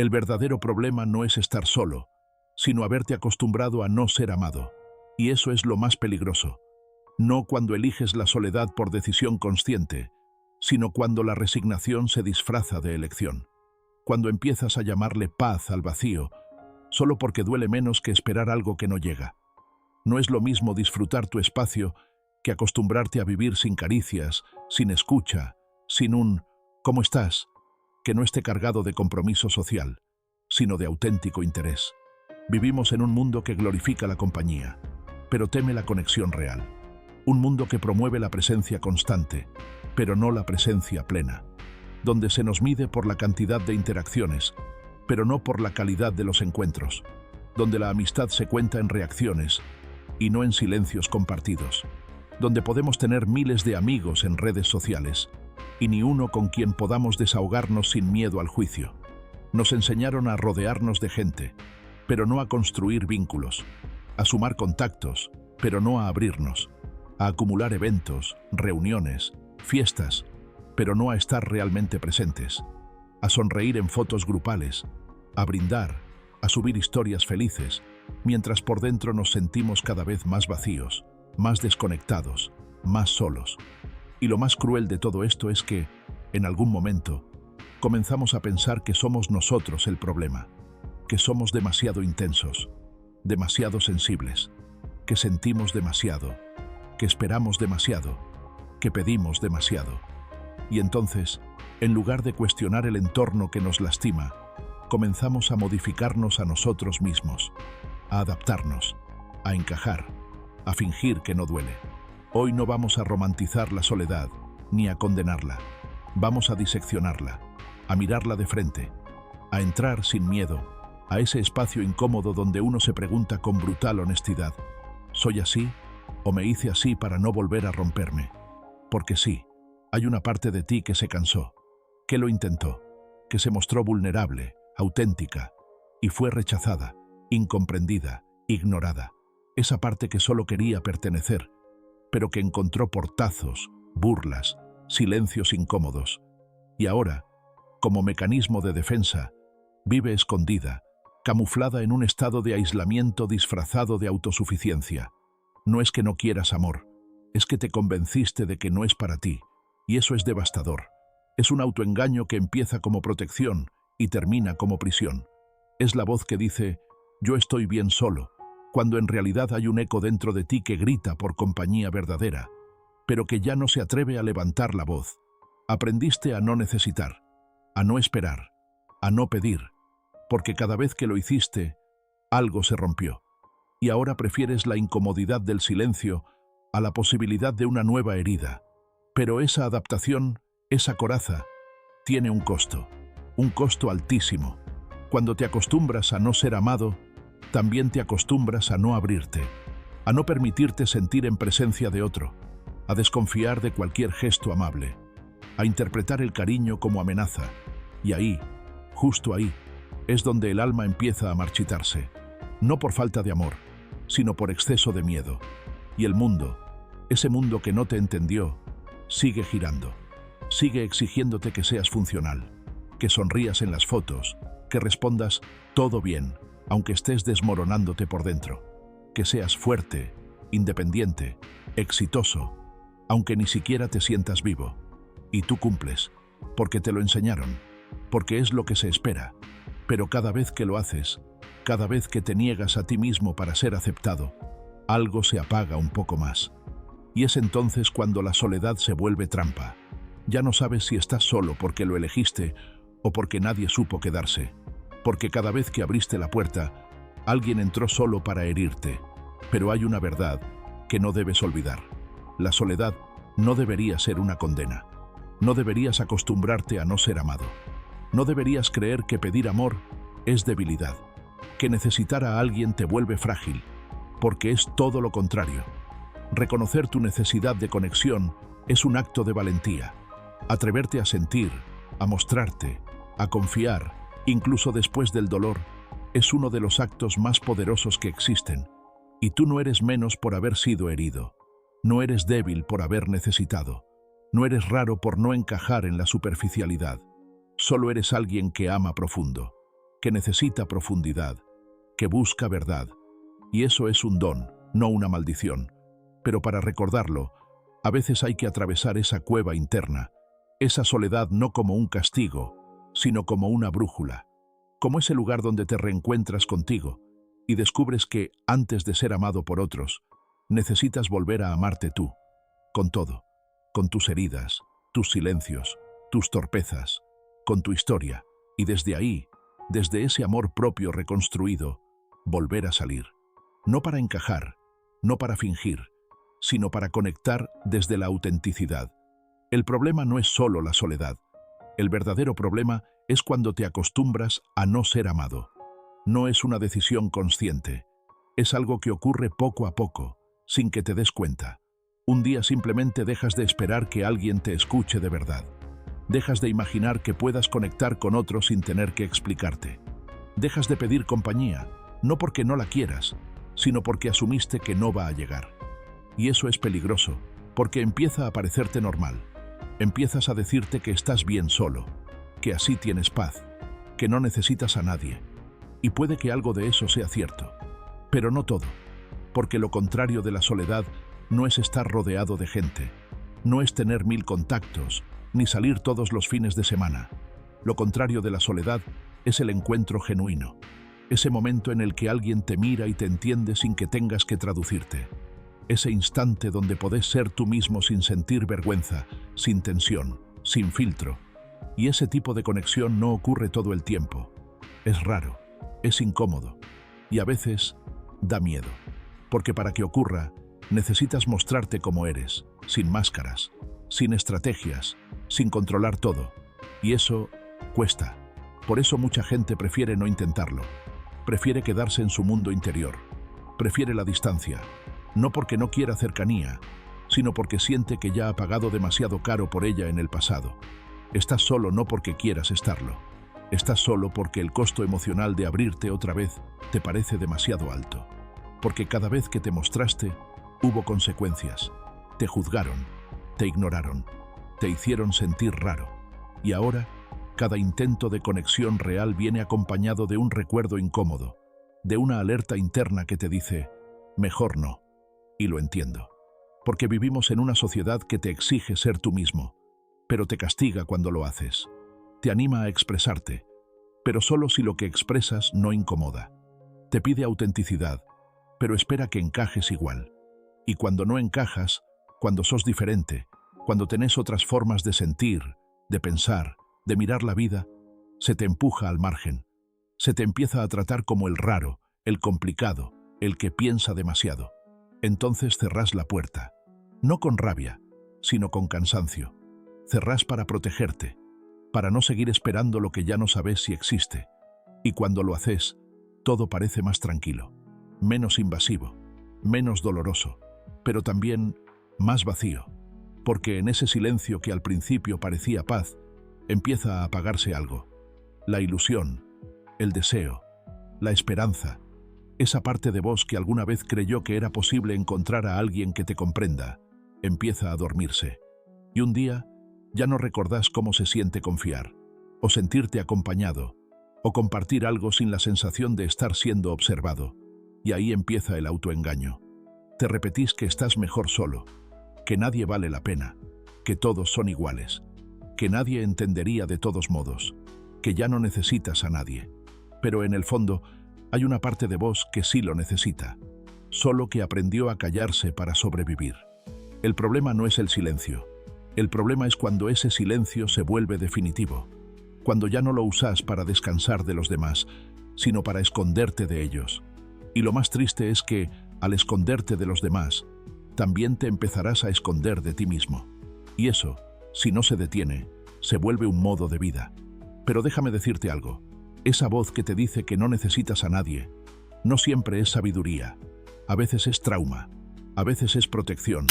El verdadero problema no es estar solo, sino haberte acostumbrado a no ser amado. Y eso es lo más peligroso. No cuando eliges la soledad por decisión consciente, sino cuando la resignación se disfraza de elección. Cuando empiezas a llamarle paz al vacío, solo porque duele menos que esperar algo que no llega. No es lo mismo disfrutar tu espacio que acostumbrarte a vivir sin caricias, sin escucha, sin un «¿cómo estás?», que no esté cargado de compromiso social, sino de auténtico interés. Vivimos en un mundo que glorifica la compañía, pero teme la conexión real. Un mundo que promueve la presencia constante, pero no la presencia plena. Donde se nos mide por la cantidad de interacciones, pero no por la calidad de los encuentros. Donde la amistad se cuenta en reacciones y no en silencios compartidos. Donde podemos tener miles de amigos en redes sociales y ni uno con quien podamos desahogarnos sin miedo al juicio. Nos enseñaron a rodearnos de gente, pero no a construir vínculos, a sumar contactos, pero no a abrirnos, a acumular eventos, reuniones, fiestas, pero no a estar realmente presentes, a sonreír en fotos grupales, a brindar, a subir historias felices, mientras por dentro nos sentimos cada vez más vacíos, más desconectados, más solos. Y lo más cruel de todo esto es que, en algún momento, comenzamos a pensar que somos nosotros el problema, que somos demasiado intensos, demasiado sensibles, que sentimos demasiado, que esperamos demasiado, que pedimos demasiado. Y entonces, en lugar de cuestionar el entorno que nos lastima, comenzamos a modificarnos a nosotros mismos, a adaptarnos, a encajar, a fingir que no duele. Hoy no vamos a romantizar la soledad, ni a condenarla. Vamos a diseccionarla, a mirarla de frente, a entrar sin miedo a ese espacio incómodo donde uno se pregunta con brutal honestidad: ¿soy así o me hice así para no volver a romperme? Porque sí, hay una parte de ti que se cansó, que lo intentó, que se mostró vulnerable, auténtica, y fue rechazada, incomprendida, ignorada. Esa parte que solo quería pertenecer, pero que encontró portazos, burlas, silencios incómodos. Y ahora, como mecanismo de defensa, vive escondida, camuflada en un estado de aislamiento disfrazado de autosuficiencia. No es que no quieras amor, es que te convenciste de que no es para ti, y eso es devastador. Es un autoengaño que empieza como protección y termina como prisión. Es la voz que dice: yo estoy bien solo, cuando en realidad hay un eco dentro de ti que grita por compañía verdadera, pero que ya no se atreve a levantar la voz. Aprendiste a no necesitar, a no esperar, a no pedir, porque cada vez que lo hiciste, algo se rompió. Y ahora prefieres la incomodidad del silencio a la posibilidad de una nueva herida. Pero esa adaptación, esa coraza, tiene un costo altísimo. Cuando te acostumbras a no ser amado, también te acostumbras a no abrirte, a no permitirte sentir en presencia de otro, a desconfiar de cualquier gesto amable, a interpretar el cariño como amenaza. Y ahí, justo ahí, es donde el alma empieza a marchitarse, no por falta de amor, sino por exceso de miedo. Y el mundo, ese mundo que no te entendió, sigue girando, sigue exigiéndote que seas funcional, que sonrías en las fotos, que respondas «todo bien», aunque estés desmoronándote por dentro, que seas fuerte, independiente, exitoso, aunque ni siquiera te sientas vivo. Y tú cumples, porque te lo enseñaron, porque es lo que se espera. Pero cada vez que lo haces, cada vez que te niegas a ti mismo para ser aceptado, algo se apaga un poco más. Y es entonces cuando la soledad se vuelve trampa. Ya no sabes si estás solo porque lo elegiste o porque nadie supo quedarse. Porque cada vez que abriste la puerta, alguien entró solo para herirte. Pero hay una verdad que no debes olvidar. La soledad no debería ser una condena. No deberías acostumbrarte a no ser amado. No deberías creer que pedir amor es debilidad, que necesitar a alguien te vuelve frágil, porque es todo lo contrario. Reconocer tu necesidad de conexión es un acto de valentía. Atreverte a sentir, a mostrarte, a confiar, incluso después del dolor, es uno de los actos más poderosos que existen. Y tú no eres menos por haber sido herido. No eres débil por haber necesitado. No eres raro por no encajar en la superficialidad. Solo eres alguien que ama profundo. que necesita profundidad, que busca verdad. Y eso es un don, no una maldición. Pero para recordarlo, a veces hay que atravesar esa cueva interna, esa soledad no como un castigo, sino como una brújula, como ese lugar donde te reencuentras contigo y descubres que, antes de ser amado por otros, necesitas volver a amarte tú, con todo, con tus heridas, tus silencios, tus torpezas, con tu historia, y desde ahí, desde ese amor propio reconstruido, volver a salir. No para encajar, no para fingir, sino para conectar desde la autenticidad. El problema no es solo la soledad. El verdadero problema es cuando te acostumbras a no ser amado. No es una decisión consciente. Es algo que ocurre poco a poco, sin que te des cuenta. Un día simplemente dejas de esperar que alguien te escuche de verdad. Dejas de imaginar que puedas conectar con otro sin tener que explicarte. Dejas de pedir compañía, no porque no la quieras, sino porque asumiste que no va a llegar. Y eso es peligroso, porque empieza a parecerte normal. Empiezas a decirte que estás bien solo, que así tienes paz, que no necesitas a nadie. Y puede que algo de eso sea cierto, pero no todo, porque lo contrario de la soledad no es estar rodeado de gente, no es tener 1000 contactos, ni salir todos los fines de semana. Lo contrario de la soledad es el encuentro genuino, ese momento en el que alguien te mira y te entiende sin que tengas que traducirte. Ese instante donde podés ser tú mismo sin sentir vergüenza, sin tensión, sin filtro. Y ese tipo de conexión no ocurre todo el tiempo. Es raro, es incómodo y a veces da miedo. Porque para que ocurra, necesitas mostrarte como eres, sin máscaras, sin estrategias, sin controlar todo. Y eso cuesta. Por eso mucha gente prefiere no intentarlo. Prefiere quedarse en su mundo interior. Prefiere la distancia. No porque no quiera cercanía, sino porque siente que ya ha pagado demasiado caro por ella en el pasado. Estás solo no porque quieras estarlo. Estás solo porque el costo emocional de abrirte otra vez te parece demasiado alto. Porque cada vez que te mostraste, hubo consecuencias. Te juzgaron, te ignoraron, te hicieron sentir raro. Y ahora, cada intento de conexión real viene acompañado de un recuerdo incómodo, de una alerta interna que te dice, mejor no. Y lo entiendo, porque vivimos en una sociedad que te exige ser tú mismo, pero te castiga cuando lo haces. Te anima a expresarte, pero solo si lo que expresas no incomoda. Te pide autenticidad, pero espera que encajes igual. Y cuando no encajas, cuando sos diferente, cuando tenés otras formas de sentir, de pensar, de mirar la vida, se te empuja al margen. Se te empieza a tratar como el raro, el complicado, el que piensa demasiado. Entonces cerrás la puerta, no con rabia, sino con cansancio. Cerrás para protegerte, para no seguir esperando lo que ya no sabes si existe. Y cuando lo haces, todo parece más tranquilo, menos invasivo, menos doloroso, pero también más vacío, porque en ese silencio que al principio parecía paz, empieza a apagarse algo. La ilusión, el deseo, la esperanza, esa parte de vos que alguna vez creyó que era posible encontrar a alguien que te comprenda, empieza a dormirse. Y un día ya no recordás cómo se siente confiar, o sentirte acompañado, o compartir algo sin la sensación de estar siendo observado. Y ahí empieza el autoengaño. Te repetís que estás mejor solo, que nadie vale la pena, que todos son iguales, que nadie entendería de todos modos, que ya no necesitas a nadie. Pero en el fondo, hay una parte de vos que sí lo necesita, solo que aprendió a callarse para sobrevivir. El problema no es el silencio. El problema es cuando ese silencio se vuelve definitivo, cuando ya no lo usás para descansar de los demás, sino para esconderte de ellos. Y lo más triste es que, al esconderte de los demás, también te empezarás a esconder de ti mismo. Y eso, si no se detiene, se vuelve un modo de vida. Pero déjame decirte algo. Esa voz que te dice que no necesitas a nadie, no siempre es sabiduría. A veces es trauma, a veces es protección,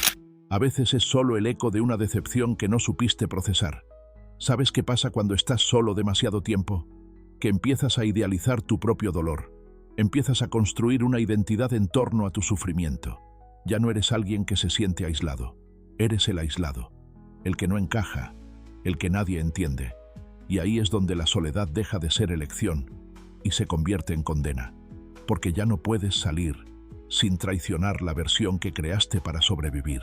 a veces es solo el eco de una decepción que no supiste procesar. ¿Sabes qué pasa cuando estás solo demasiado tiempo? Que empiezas a idealizar tu propio dolor. Empiezas a construir una identidad en torno a tu sufrimiento. Ya no eres alguien que se siente aislado. Eres el aislado, el que no encaja, el que nadie entiende. Y ahí es donde la soledad deja de ser elección y se convierte en condena, porque ya no puedes salir sin traicionar la versión que creaste para sobrevivir.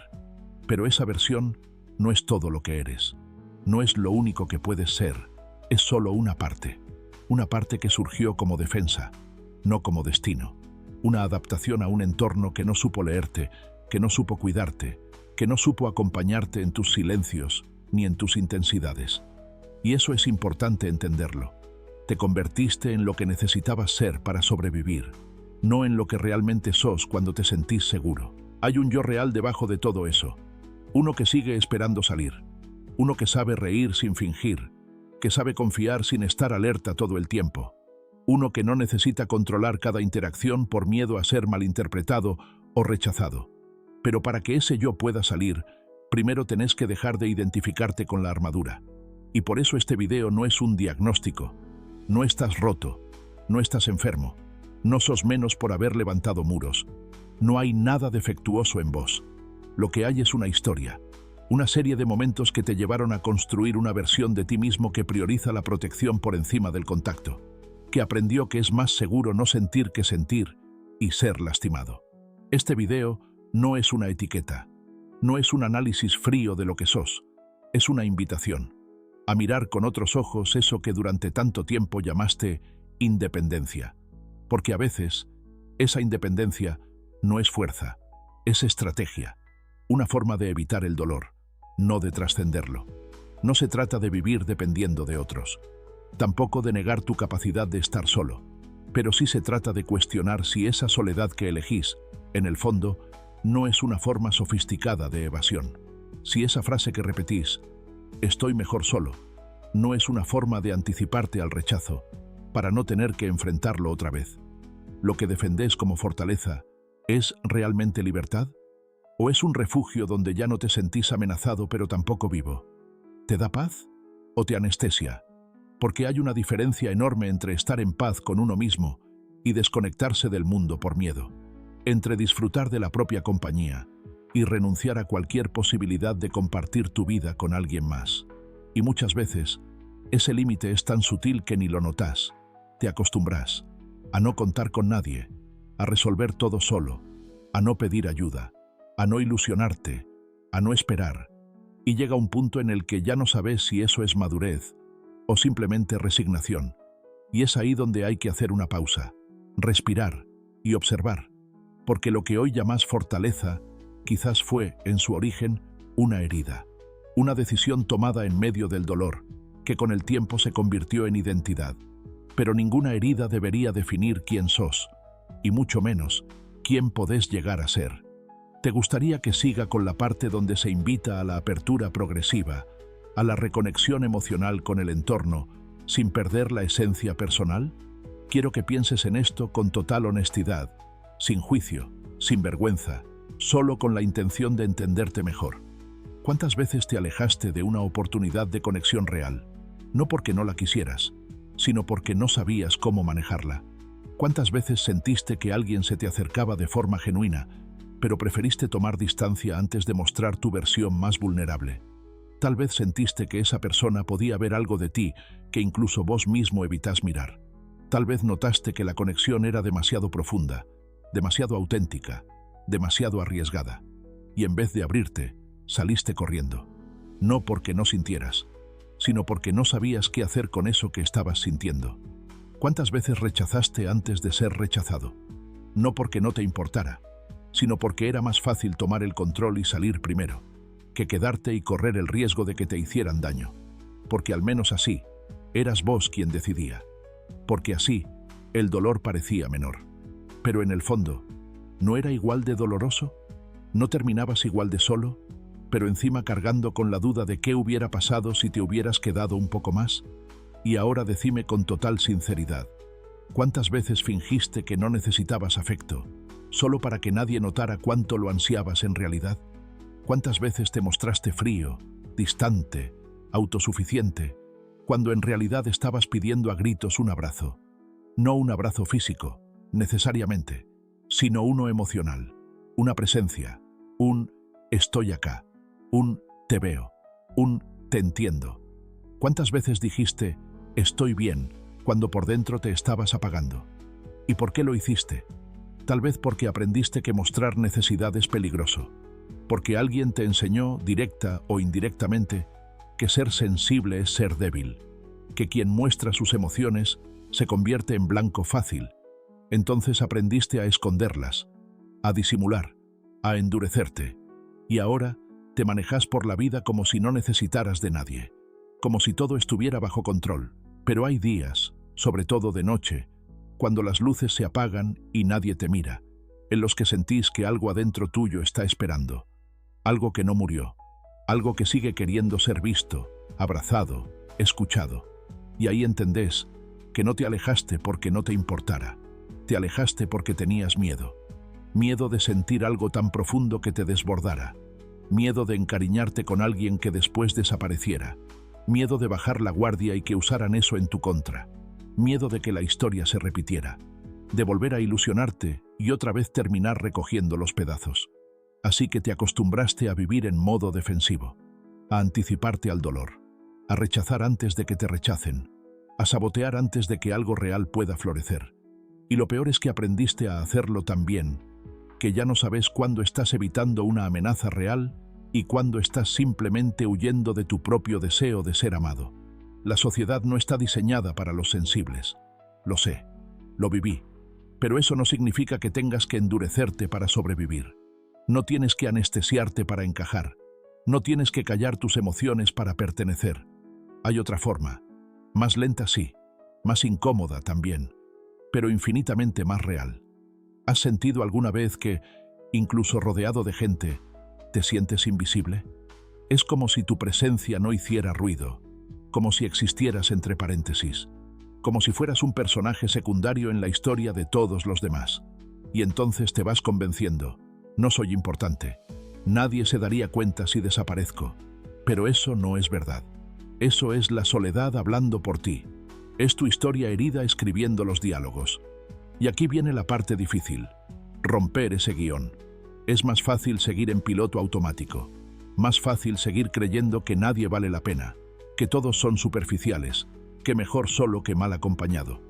Pero esa versión no es todo lo que eres, no es lo único que puedes ser, es solo una parte que surgió como defensa, no como destino, una adaptación a un entorno que no supo leerte, que no supo cuidarte, que no supo acompañarte en tus silencios ni en tus intensidades. Y eso es importante entenderlo. Te convertiste en lo que necesitabas ser para sobrevivir, no en lo que realmente sos cuando te sentís seguro. Hay un yo real debajo de todo eso, uno que sigue esperando salir, uno que sabe reír sin fingir, que sabe confiar sin estar alerta todo el tiempo, uno que no necesita controlar cada interacción por miedo a ser malinterpretado o rechazado. Pero para que ese yo pueda salir, primero tenés que dejar de identificarte con la armadura. Y por eso este video no es un diagnóstico. No estás roto, no estás enfermo, no sos menos por haber levantado muros. No hay nada defectuoso en vos. Lo que hay es una historia, una serie de momentos que te llevaron a construir una versión de ti mismo que prioriza la protección por encima del contacto, que aprendió que es más seguro no sentir que sentir y ser lastimado. Este video no es una etiqueta, no es un análisis frío de lo que sos, es una invitación a mirar con otros ojos eso que durante tanto tiempo llamaste independencia. Porque a veces, esa independencia no es fuerza, es estrategia, una forma de evitar el dolor, no de trascenderlo. No se trata de vivir dependiendo de otros, tampoco de negar tu capacidad de estar solo, pero sí se trata de cuestionar si esa soledad que elegís, en el fondo, no es una forma sofisticada de evasión. Si esa frase que repetís, estoy mejor solo, no es una forma de anticiparte al rechazo, para no tener que enfrentarlo otra vez. ¿Lo que defendés como fortaleza es realmente libertad? ¿O es un refugio donde ya no te sentís amenazado pero tampoco vivo? ¿Te da paz? ¿O te anestesia? Porque hay una diferencia enorme entre estar en paz con uno mismo y desconectarse del mundo por miedo, entre disfrutar de la propia compañía y renunciar a cualquier posibilidad de compartir tu vida con alguien más. Y muchas veces, ese límite es tan sutil que ni lo notas. Te acostumbras a no contar con nadie, a resolver todo solo, a no pedir ayuda, a no ilusionarte, a no esperar. Y llega un punto en el que ya no sabes si eso es madurez o simplemente resignación. Y es ahí donde hay que hacer una pausa, respirar y observar. Porque lo que hoy llamas fortaleza quizás fue, en su origen, una herida. Una decisión tomada en medio del dolor, que con el tiempo se convirtió en identidad. Pero ninguna herida debería definir quién sos, y mucho menos quién podés llegar a ser. ¿Te gustaría que siga con la parte donde se invita a la apertura progresiva, a la reconexión emocional con el entorno, sin perder la esencia personal? Quiero que pienses en esto con total honestidad, sin juicio, sin vergüenza, solo con la intención de entenderte mejor. ¿Cuántas veces te alejaste de una oportunidad de conexión real? No porque no la quisieras, sino porque no sabías cómo manejarla. ¿Cuántas veces sentiste que alguien se te acercaba de forma genuina, pero preferiste tomar distancia antes de mostrar tu versión más vulnerable? Tal vez sentiste que esa persona podía ver algo de ti que incluso vos mismo evitás mirar. Tal vez notaste que la conexión era demasiado profunda, demasiado auténtica, demasiado arriesgada, y en vez de abrirte, saliste corriendo. No porque no sintieras, sino porque no sabías qué hacer con eso que estabas sintiendo. ¿Cuántas veces rechazaste antes de ser rechazado? No porque no te importara, sino porque era más fácil tomar el control y salir primero, que quedarte y correr el riesgo de que te hicieran daño. Porque al menos así, eras vos quien decidía. Porque así, el dolor parecía menor. Pero en el fondo, ¿no era igual de doloroso? ¿No terminabas igual de solo, pero encima cargando con la duda de qué hubiera pasado si te hubieras quedado un poco más? Y ahora decime con total sinceridad, ¿cuántas veces fingiste que no necesitabas afecto, solo para que nadie notara cuánto lo ansiabas en realidad? ¿Cuántas veces te mostraste frío, distante, autosuficiente, cuando en realidad estabas pidiendo a gritos un abrazo? No un abrazo físico, necesariamente, sino uno emocional, una presencia, un estoy acá, un te veo, un te entiendo. ¿Cuántas veces dijiste estoy bien cuando por dentro te estabas apagando. ¿Y por qué lo hiciste? Tal vez porque aprendiste que mostrar necesidad es peligroso, porque alguien te enseñó, directa o indirectamente, que ser sensible es ser débil, que quien muestra sus emociones se convierte en blanco fácil. Entonces aprendiste a esconderlas, a disimular, a endurecerte, y ahora te manejas por la vida como si no necesitaras de nadie, como si todo estuviera bajo control. Pero hay días, sobre todo de noche, cuando las luces se apagan y nadie te mira, en los que sentís que algo adentro tuyo está esperando, algo que no murió, algo que sigue queriendo ser visto, abrazado, escuchado. Y ahí entendés que no te alejaste porque no te importara, te alejaste porque tenías miedo. Miedo de sentir algo tan profundo que te desbordara, miedo de encariñarte con alguien que después desapareciera, miedo de bajar la guardia y que usaran eso en tu contra, miedo de que la historia se repitiera, de volver a ilusionarte y otra vez terminar recogiendo los pedazos. Así que te acostumbraste a vivir en modo defensivo, a anticiparte al dolor, a rechazar antes de que te rechacen, a sabotear antes de que algo real pueda florecer. Y lo peor es que aprendiste a hacerlo tan bien, que ya no sabes cuándo estás evitando una amenaza real y cuándo estás simplemente huyendo de tu propio deseo de ser amado. La sociedad no está diseñada para los sensibles. Lo sé, lo viví, pero eso no significa que tengas que endurecerte para sobrevivir. No tienes que anestesiarte para encajar. No tienes que callar tus emociones para pertenecer. Hay otra forma, más lenta sí, más incómoda también, pero infinitamente más real. ¿Has sentido alguna vez que, incluso rodeado de gente, te sientes invisible? Es como si tu presencia no hiciera ruido, como si existieras entre paréntesis, como si fueras un personaje secundario en la historia de todos los demás. Y entonces te vas convenciendo, no soy importante, nadie se daría cuenta si desaparezco. Pero eso no es verdad. Eso es la soledad hablando por ti. Es tu historia herida escribiendo los diálogos. Y aquí viene la parte difícil, romper ese guión. Es más fácil seguir en piloto automático, más fácil seguir creyendo que nadie vale la pena, que todos son superficiales, que mejor solo que mal acompañado.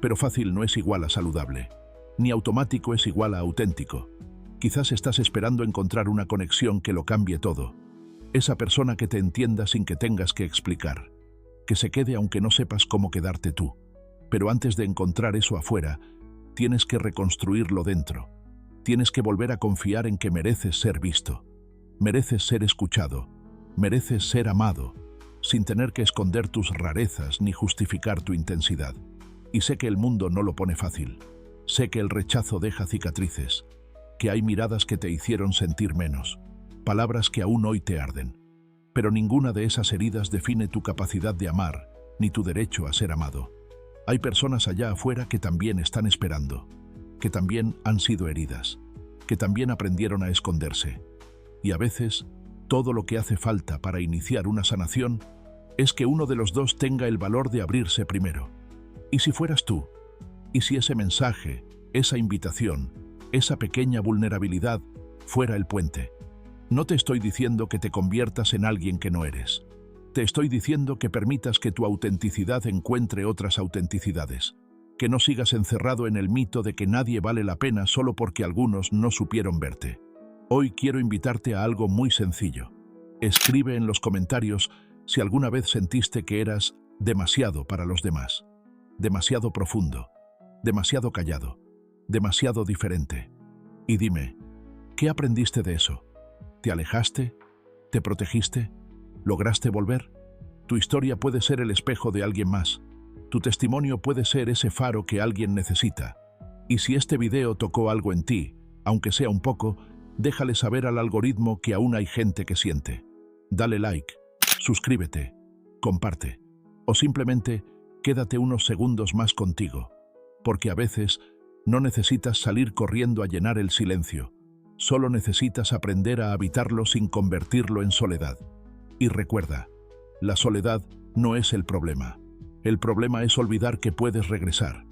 Pero fácil no es igual a saludable, ni automático es igual a auténtico. Quizás estás esperando encontrar una conexión que lo cambie todo, esa persona que te entienda sin que tengas que explicar, que se quede aunque no sepas cómo quedarte tú. Pero antes de encontrar eso afuera, tienes que reconstruirlo dentro. Tienes que volver a confiar en que mereces ser visto, mereces ser escuchado, mereces ser amado, sin tener que esconder tus rarezas ni justificar tu intensidad. Y sé que el mundo no lo pone fácil. Sé que el rechazo deja cicatrices, que hay miradas que te hicieron sentir menos, palabras que aún hoy te arden. Pero ninguna de esas heridas define tu capacidad de amar, ni tu derecho a ser amado. Hay personas allá afuera que también están esperando, que también han sido heridas, que también aprendieron a esconderse. Y a veces, todo lo que hace falta para iniciar una sanación es que uno de los dos tenga el valor de abrirse primero. ¿Y si fueras tú? ¿Y si ese mensaje, esa invitación, esa pequeña vulnerabilidad fuera el puente? No te estoy diciendo que te conviertas en alguien que no eres. Te estoy diciendo que permitas que tu autenticidad encuentre otras autenticidades, que no sigas encerrado en el mito de que nadie vale la pena solo porque algunos no supieron verte. Hoy quiero invitarte a algo muy sencillo. Escribe en los comentarios si alguna vez sentiste que eras demasiado para los demás, demasiado profundo, demasiado callado, demasiado diferente. Y dime, ¿qué aprendiste de eso? ¿Te alejaste? ¿Te protegiste? ¿Lograste volver? Tu historia puede ser el espejo de alguien más. Tu testimonio puede ser ese faro que alguien necesita. Y si este video tocó algo en ti, aunque sea un poco, déjale saber al algoritmo que aún hay gente que siente. Dale like, suscríbete, comparte, o simplemente quédate unos segundos más contigo, porque a veces no necesitas salir corriendo a llenar el silencio, solo necesitas aprender a habitarlo sin convertirlo en soledad. Y recuerda, la soledad no es el problema es olvidar que puedes regresar.